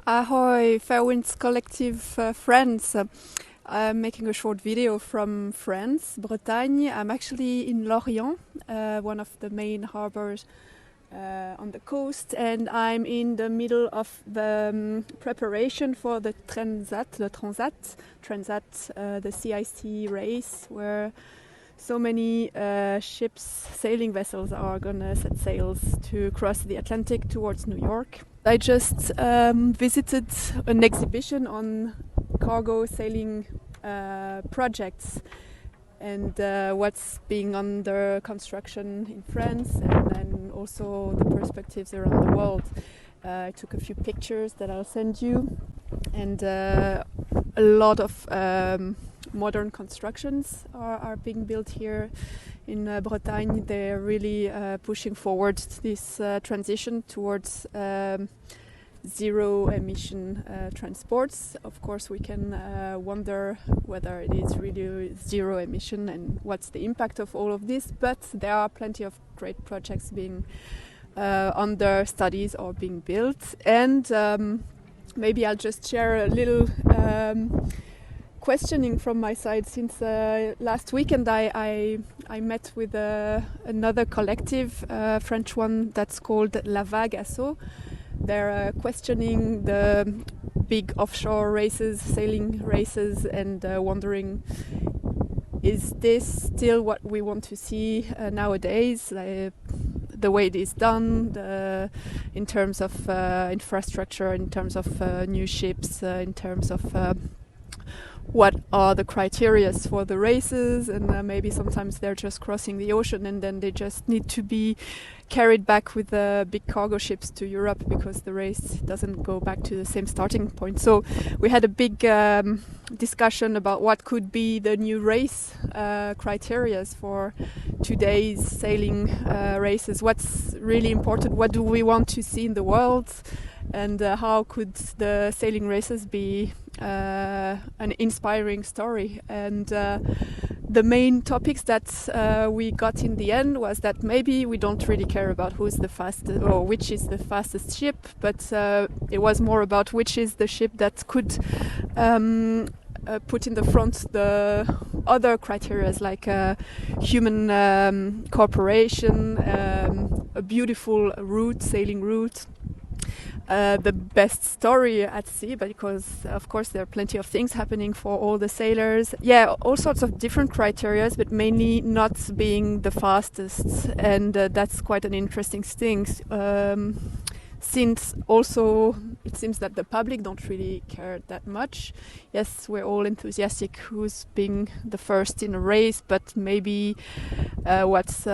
Ahoy, Fairwinds Collective friends. I'm making a short video from France, Bretagne. I'm actually in Lorient, one of the main harbors on the coast, and I'm in the middle of the preparation for the Transat, the CIC race, where so many ships, sailing vessels are gonna set sails to cross the Atlantic towards New York. I just visited an exhibition on cargo sailing projects and what's being under construction in France, and then also the perspectives around the world. I took a few pictures that I'll send you, and a lot of modern constructions are being built here in Bretagne. They're really pushing forward this transition towards zero emission transports. Of course, we can wonder whether it is really zero emission and what's the impact of all of this, but there are plenty of great projects being under studies or being built. And maybe I'll just share a little questioning from my side. Since last weekend I met with another collective, French one, that's called La Vague Asso. They're questioning the big offshore races, sailing races, and wondering, is this still what we want to see nowadays? The way it is done, in terms of infrastructure, in terms of new ships, in terms of what are the criteria for the races, and maybe sometimes they're just crossing the ocean and then they just need to be carried back with big cargo ships to Europe because the race doesn't go back to the same starting point. So we had a big discussion about what could be the new race criteria for today's sailing races. What's really important? What do we want to see in the world? And how could the sailing races be an inspiring story? And the main topics that we got in the end was that maybe we don't really care about who's the fastest or which is the fastest ship, but it was more about which is the ship that could put in the front the other criteria, like human cooperation, a beautiful route, sailing route, the best story at sea, because of course there are plenty of things happening for all the sailors. Yeah, all sorts of different criteria, but mainly not being the fastest, and that's quite an interesting thing. Since also it seems that the public don't really care that much. Yes, we're all enthusiastic who's being the first in a race, but maybe what's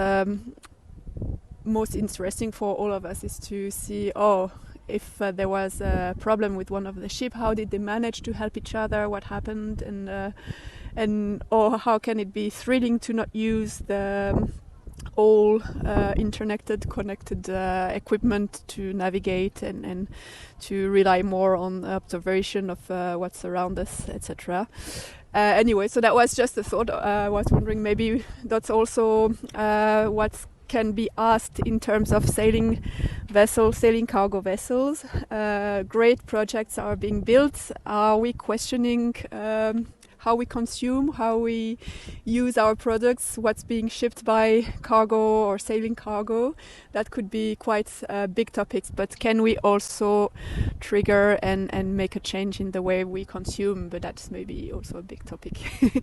most interesting for all of us is to see, if there was a problem with one of the ship, how did they manage to help each other? What happened? And or how can it be thrilling to not use the all connected equipment to navigate and to rely more on observation of what's around us, etc. Anyway, so that was just a thought. I was wondering, maybe that's also what's can be asked in terms of sailing cargo vessels. Great projects are being built. Are we questioning how we consume, how we use our products, what's being shipped by cargo or sailing cargo? That could be quite big topics, but can we also trigger and make a change in the way we consume? But that's maybe also a big topic.